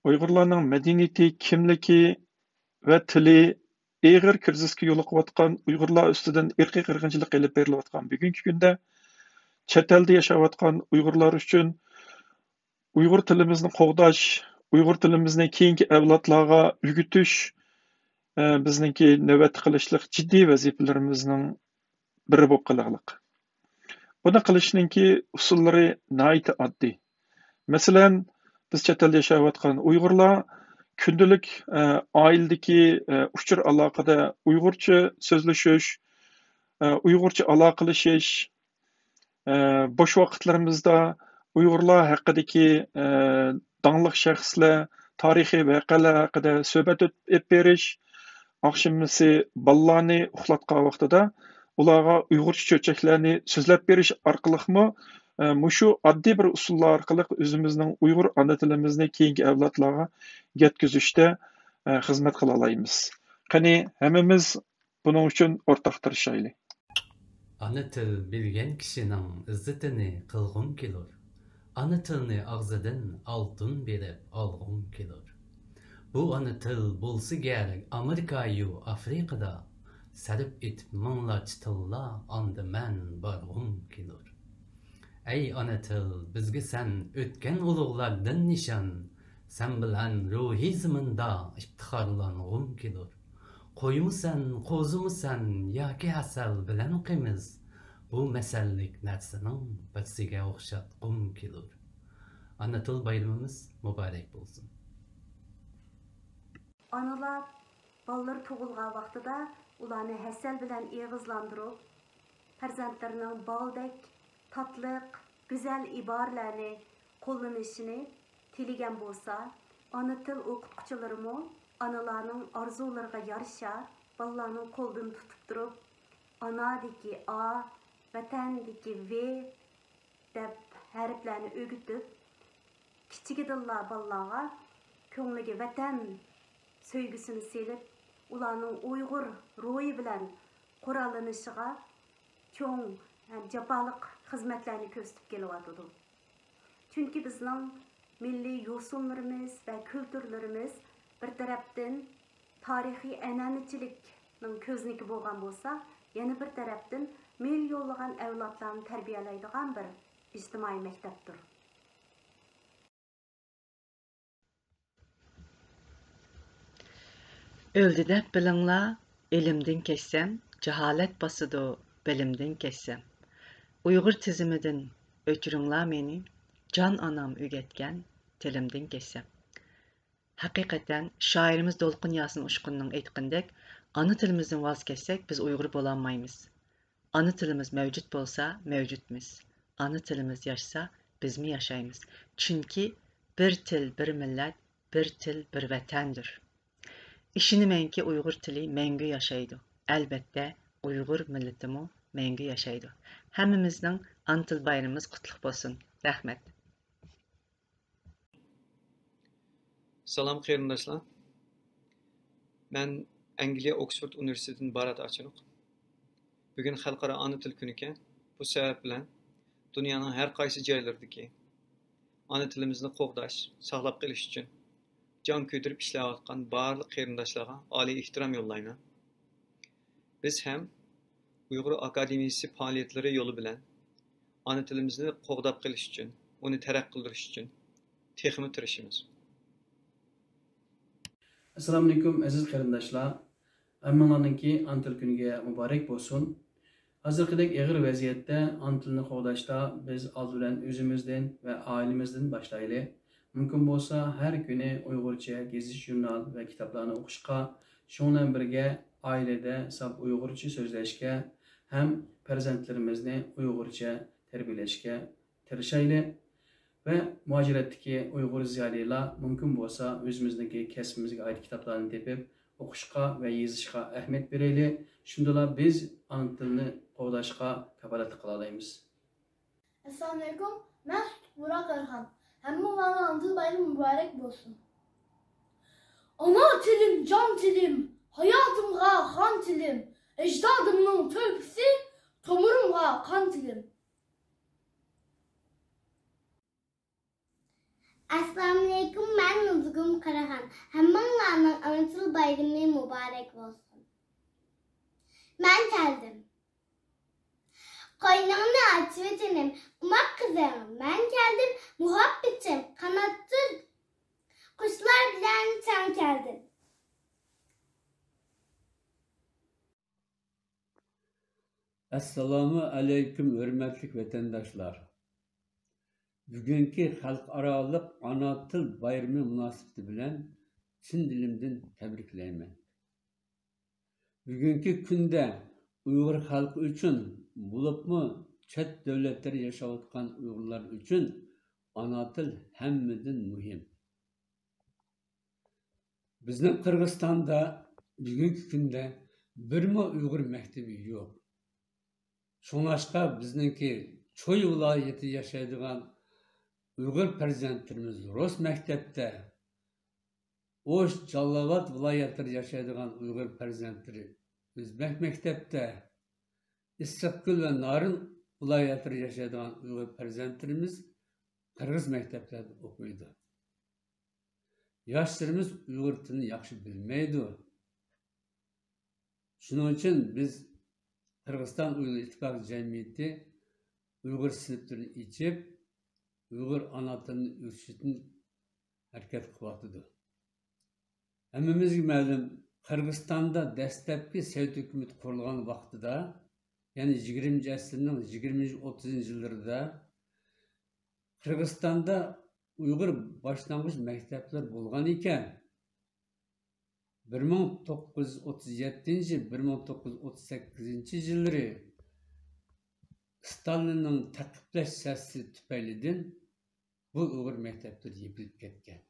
Uyg'urlarning madaniyati, kimligi va tili ig'ir krizisga yo'liqayotgan Uyg'urlar ustidan irqiy qirg'inchilik qilib berilayotgan bugungi kunda chet elda yashayotgan Uyg'urlar uchun Uyg'ur tilimizni qo'g'dash, Uyg'ur tilimizni keyingi avlodlarga o'rgatish bizningki navbat qilishlik jiddiy vazifalarimizning biri bo'lib qolag'liq. Buni qilishninki usullari nihoyatda oddiy. Masalan, biz chet elda yashayotgan Uyg'urlar kundalik oiladagi uchur aloqada Uyg'urcha so'zlashish, Uyg'urcha aloqalashish, bo'sh vaqtlarimizda Uyg'urlar haqidagi dangliq shaxslar, tarixiy voqealar haqida suhbat etib berish, oqshomisi bolalarni uxlatgan vaqtida ularga Uyg'urcha cho'chaklarni so'zlab berish orqali mushu oddiy bir usullar orqali o'zimizning Uyg'ur ona tilimizni keyingi avlodlarga yetkazishda xizmat qila olamiz. Qani hammamiz buning uchun o'rtaq tirishaylik. Ana til bilgen kişinin izzetini kılgın kelur. Ana tilni ağzıdan altın berip algın kelur. Bu ana til bolsa gerek Amerika'yı Afrika'da sarıp etip mınlaç tilla anda men bargın kelur. Ey ana til bizge sen ötken uluglardan nişan, sen bilen ruhi zımında iftiharlanğım kelur. Koyumusan, kozumusan, yaki asal bilen okimiz, bu mesellik nersinin bitsiga okşatqım kelur. Ana til bayramımız mübarek olsun. Analar ballar tug'ilgan vaqtida ularni hasal bilan eg'izlantirib, farzandlarining baldek, tatliq, go'zal iboralarni qo'llanishini tilagan bo'lsa, ana til o'qituvchilarimi analarning orzulariga yarasha bolalarning qo'ldan tutib turib, anadagi A, vatandagi V deb harflarni o'gitib, kichigidilla bolalarga ko'ngliga vatan söygüsünü selip, ularning Uyg'ur ruhi bilan qurollanishig'a cho'ng jafoliq xizmatlarni ko'rsatib kelyotdi. Chunki bizning milliy yo'sinlarimiz va kulturlarimiz bir tarafdan tarixiy an'anachilikning ko'zniki bo'lgan bo'lsa, yana bir tarafdan millionlagan avlodlarni tarbiyalaydigan bir ijtimoiy maktabdir. Öldü dep bilinglar, elimden kessem, cehalet basıdı, bilimden kessem. Uyghur tizimidin öçürünglar meni, can anam ügetken, tilimden kessem. Hakikaten şairimiz Dolqun Yasin Uşkun'un aytqandek, ana tilimizden vaz kessek biz Uyghur bolanmaymiz. Ana tilimiz mevcut bolsa mevcutmiz. Ana tilimiz yaşsa biz mi yaşaymiz? Çünkü bir til, bir millet, bir til, bir vatandır. İşinimenki Uyghur tili mengü yaşaydı. Elbette Uyghur milletimi mengü yaşaydı. Hemmimizning ana til bayramımız qutluk bo'lsin. Rahmet. Salam qarindoshlar. Men Angliya Oxford Universitetining Barat Archinuq. Bugun xalqaro ana til kuni ekan. Bu sabab bilan dunyoning har qaysi joylaridagi ana tilimizni qo'g'dash, saqlab qolish uchun can kuydirib ishlayotgan barliq qarindoshlarga oliy ehtirom yo'llayman. Biz ham Uyg'ur akademiyasi faoliyatlari yo'li bilan ana tilimizni qo'g'dab qilish uchun, uni taraqqiy qildirish uchun texmi tirishimiz. Assalomu alaykum aziz qarindoshlar. Hammalarninki ana til kuniga muborak bo'lsin. Hozirgidek og'ir vaziyatda ana tilni qo'g'dashda biz old bilan o'zimizdan va oilamizdan boshlaylik. Mümkün bo'lsa har kuni Uyg'urcha gezish jurnal va kitoblarni o'qishga, shundan birga oilada saf Uyg'urcha so'zlashga ham farzandlarimizni Uyg'urcha tarbiyalashga tirishaylik va muajiratdagi Uyg'ur ziyolilar mumkin bo'lsa o'zimizdagi kasbimizga oid kitoblarni tepib o'qishga va yozishga ahamiyat beraylik. Shundala biz ana tilni qo'g'dashga kafolatlik qila olamiz. Assalomu alaykum. Men Burak Erhan. Hammalarning ana til bayrami mübarek olsun. Ana tilim, can tilim, hayatımga kan tilim, ecdadımın türküsü, tomurumga kan tilim. Assalamu alaykum, ben Nuzgum Karahan. Hammanlarning ana til bayrami mübarek olsun. Ben geldim. Kaynağını aç vetenim, umak kızım. Ben geldim, muhabbetim, kanattır. Kuşlar bilen sen geldin. Assalomu alaykum hurmatli vatandoshlar. Bugungi xalqaroliq ona til bayrami munosabati bilan chin dilimdan tabriklayman. Bugungi kunda Uyg'ur xalqi uchun, bo'libmi chet davlatlarda yashayotgan Uyg'urlar uchun ona til hammadan muhim. Bizning Qirg'izistonda bugungi kunda birmi Uyg'ur maktabi yo'q. Şoňaşqa bizningki Çoy vilayeti yaşaydigan Uyg'ur farzandlarimiz Rus maktabda, Oş, Jallobat vilayetleri yaşaydigan Uyg'ur farzandlari Özbek maktabda, Issiqko'l ve Narin vilayetleri yaşaydigan Uyg'ur farzandlarimiz Qirg'iz maktablarda o'qiydi. Yoshlarimiz Uyg'ur tilini yaxshi bilmaydi. Shuning uchun biz Kırgızistan Uyg'ur İttifaq Cemiyeti Uyg'ur sinflarini içip Uyg'ur ana tilini o'rgatishni harakat qilyapti. Hammamizga ma'lum, Qirg'izistonda dastlabki Sovet hukumati qurilgan vaqtida, ya'ni 20-asrning 20-30 yillarida Qirg'izistonda Uyg'ur boshlang'ich maktablar bo'lgan ekan. 1937-1938 yılları Stalin'in taqiplash siyosati tufaylidan bu Uyg'ur maktableri yepilib ketgan.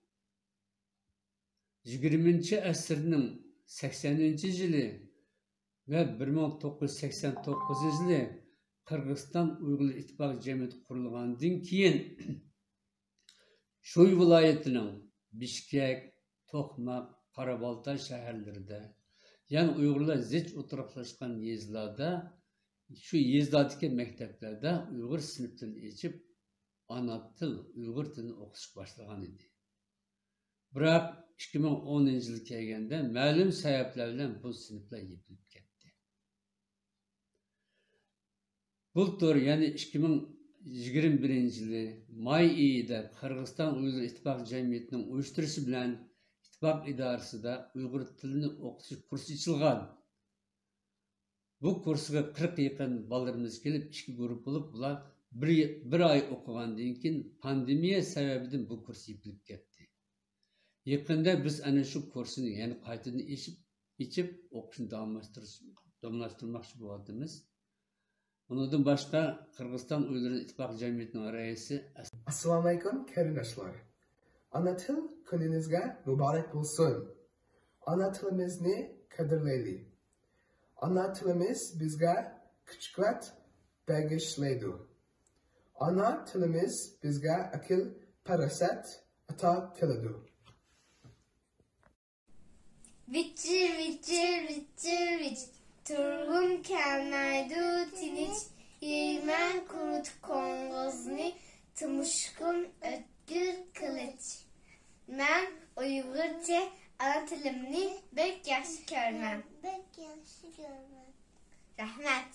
20-asrning 80-yili ve 1989 yılı Qirg'iziston Uyg'ur İttifaq Cemiyeti qurilgandan keyin Şoy vilayetining Bishkek, To'qmaq, Qarabalta şehirlerinde, yani Uyg'urlar zich o'tiraqlashgan yezlarda, şu yezlardagi maktablarda Uyg'ur sinflarini içip ana til, Uyg'ur tilini o'qish boshlagan edi. Biroq 2010 yil kelganda ma'lum sabablar bilan bu sinflar yepilib ketdi. Bultur, yani 2021 yılı may ayida Qirg'iziston Uyg'ur İttifaq Cemiyetining uyushtirishi bilan İttifaq idorasida Uyg'ur tilini o'qitish kursi ochilgan. Bu kursiga 40 yaqin bolalarimiz kelib, 2 guruh bo'lib, bular bir oy o'qigandan keyin pandemiya sababidan bu kurs yepilib ketdi. Yaqinda biz ana shu kursini yana qaytadan ichib o'qishni davomlashtirmoqchi bo'lyapmiz. Bundan boshqa Qirg'iziston Uyg'ur İttifaq Cemiyetining raisi. Assalomu alaykum qarindoshlar. Ana til kuninizga muborak bo'lsin. Ana tilimizni qadrlaylik. Ana tilimiz bizga kuch-quvvat bag'ishlaydi. Ana tilimiz bizga aql, farosat ato qiladi. Vichir, vichir, vichir, vichir. Turg'un kelmaydi tinch. Yeyman qurut qo'ng'izni, tumushqun o'tkir qilich. Men Uyg'urcha ana tilimni bek yaxshi ko'raman. Rahmat.